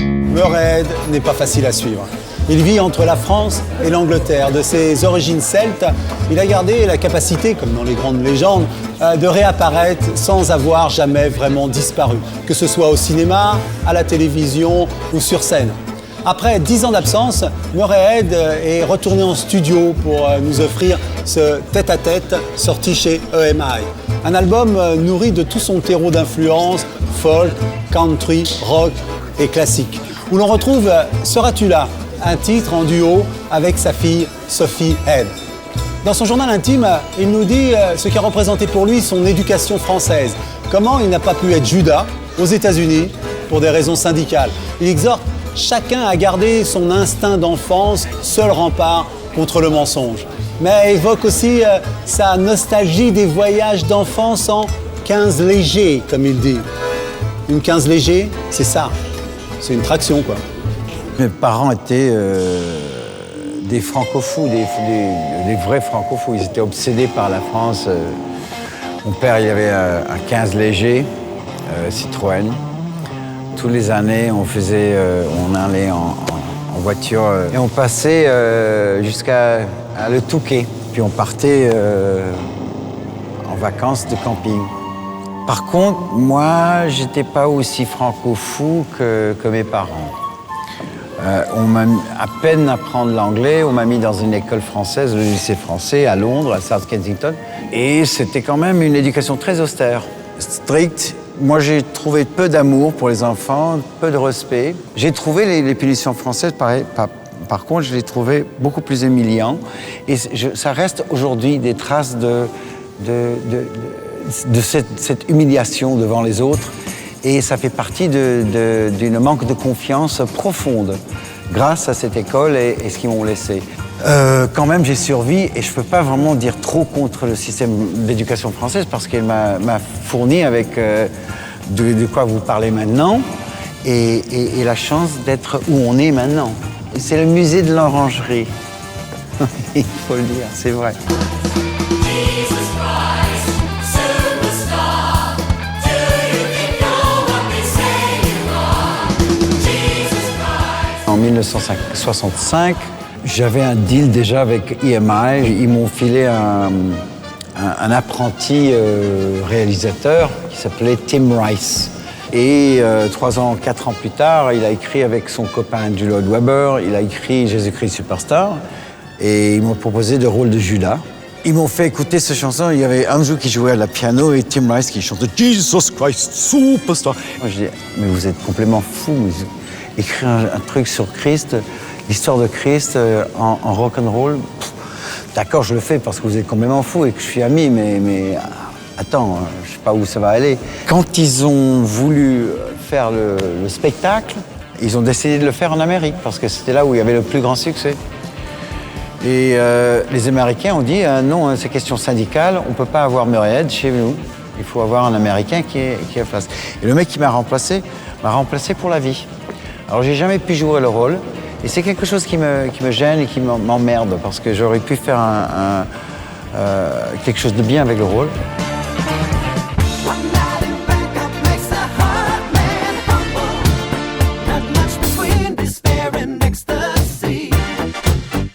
Murray n'est pas facile à suivre. Il vit entre la France et l'Angleterre. De ses origines celtes, il a gardé la capacité, comme dans les grandes légendes, de réapparaître sans avoir jamais vraiment disparu, que ce soit au cinéma, à la télévision ou sur scène. Après 10 ans d'absence, Murray est retourné en studio pour nous offrir ce tête-à-tête sorti chez EMI. Un album nourri de tout son terreau d'influence, folk, country, rock et classique, où l'on retrouve « Seras-tu là ?», un titre en duo avec sa fille Sophie Head. Dans son journal intime, il nous dit ce qu'a représenté pour lui son éducation française, comment il n'a pas pu être Judas aux États-Unis pour des raisons syndicales. Il exhorte chacun à garder son instinct d'enfance, seul rempart contre le mensonge. Mais évoque aussi sa nostalgie des voyages d'enfance en 15 légers, comme il dit. Une 15 légers, c'est ça. C'est une traction, quoi. Mes parents étaient des franco-fous, des vrais franco-fous. Ils étaient obsédés par la France. Mon père, il avait un 15 léger, Citroën. Tous les années, on allait en voiture et on passait jusqu'à Le Touquet. Puis on partait en vacances de camping. Par contre, moi, j'étais pas aussi franco-fou que mes parents. On m'a mis à peine apprendre l'anglais, on m'a mis dans une école française, le lycée français à Londres, à South Kensington. Et c'était quand même une éducation très austère, stricte. Moi, j'ai trouvé peu d'amour pour les enfants, peu de respect. J'ai trouvé les punitions françaises, par contre, je les trouvais beaucoup plus humiliants. Et ça reste aujourd'hui des traces de cette humiliation devant les autres. Et ça fait partie d'une manque de confiance profonde grâce à cette école et ce qu'ils m'ont laissé. Quand même, j'ai survécu et je ne peux pas vraiment dire trop contre le système d'éducation française parce qu'elle m'a fourni avec de quoi vous parlez maintenant et la chance d'être où on est maintenant. C'est le musée de l'orangerie. Il faut le dire, c'est vrai. En 1965, j'avais un deal déjà avec EMI. Ils m'ont filé un apprenti réalisateur qui s'appelait Tim Rice. Et 3 ans, 4 ans plus tard, il a écrit avec son copain Andrew Lloyd Webber, il a écrit Jésus-Christ Superstar. Et ils m'ont proposé le rôle de Judas. Ils m'ont fait écouter cette chanson. Il y avait Andrew qui jouait à la piano et Tim Rice qui chantait Jesus Christ Superstar. Moi, je dis, mais vous êtes complètement fous. Écrire un truc sur Christ, l'histoire de Christ en rock'n'roll, d'accord, je le fais parce que vous êtes complètement fou et que je suis ami, mais attends, je sais pas où ça va aller. Quand ils ont voulu faire le spectacle, ils ont décidé de le faire en Amérique parce que c'était là où il y avait le plus grand succès. Et les Américains ont dit non, c'est question syndicale, on peut pas avoir Murray chez nous, il faut avoir un Américain qui est à place. Et le mec qui m'a remplacé pour la vie. Alors, j'ai jamais pu jouer le rôle. Et c'est quelque chose qui me gêne et qui m'emmerde parce que j'aurais pu faire quelque chose de bien avec le rôle.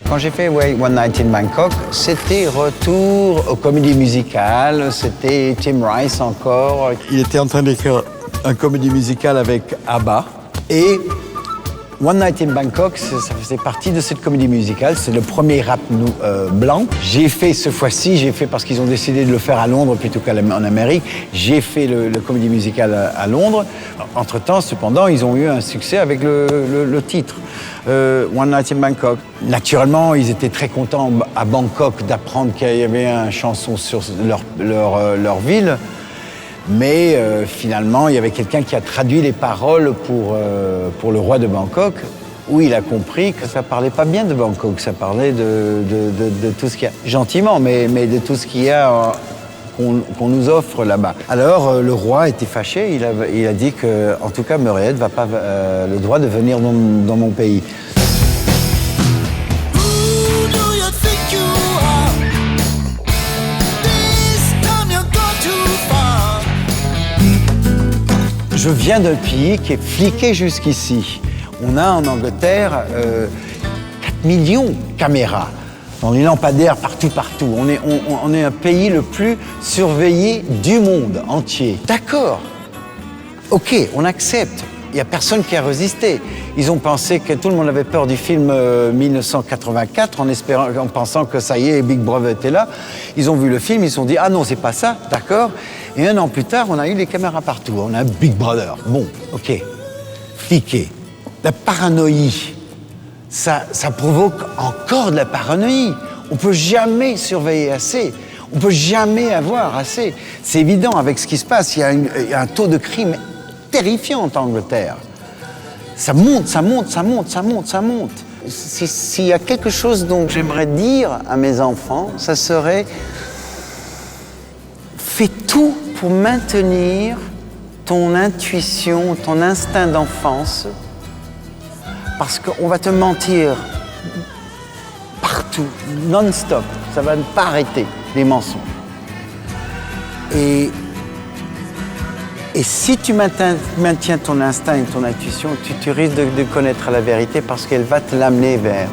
Quand j'ai fait One Night in Bangkok, c'était retour aux comédies musicales, c'était Tim Rice encore. Il était en train d'écrire une comédie musicale avec ABBA. Et One Night in Bangkok, ça faisait partie de cette comédie musicale. C'est le premier rap blanc. J'ai fait ce fois-ci, parce qu'ils ont décidé de le faire à Londres plutôt qu'en Amérique. J'ai fait le comédie musicale à Londres. Entre-temps, cependant, ils ont eu un succès avec le titre. One Night in Bangkok. Naturellement, ils étaient très contents à Bangkok d'apprendre qu'il y avait une chanson sur leur ville. Mais finalement, il y avait quelqu'un qui a traduit les paroles pour le roi de Bangkok, où il a compris que ça parlait pas bien de Bangkok, ça parlait de tout ce qu'il y a, gentiment, mais de tout ce qu'il y a qu'on nous offre là-bas. Alors le roi était fâché, il a dit que, en tout cas, Murray va pas le droit de venir dans mon pays. Je Je viens d'un pays qui est fliqué jusqu'ici. On a en Angleterre 4 millions de caméras dans les lampadaires partout. On est un pays le plus surveillé du monde entier. D'accord, ok, on accepte. Il n'y a personne qui a résisté. Ils ont pensé que tout le monde avait peur du film 1984 en pensant que ça y est, Big Brother était là. Ils ont vu le film, ils se sont dit « Ah non, c'est pas ça, d'accord ?» Et 1 an plus tard, on a eu les caméras partout. On a Big Brother. Bon, ok, fliqué. La paranoïa, ça provoque encore de la paranoïa. On ne peut jamais surveiller assez. On ne peut jamais avoir assez. C'est évident avec ce qui se passe. Il y a un taux de crime terrifiant en Angleterre. Ça monte. S'il y a quelque chose dont j'aimerais dire à mes enfants, ça serait fais tout pour maintenir ton intuition, ton instinct d'enfance, parce qu'on va te mentir partout, non-stop. Ça va ne pas arrêter, les mensonges. Et si tu maintiens ton instinct et ton intuition, tu risques de connaître la vérité parce qu'elle va te l'amener vers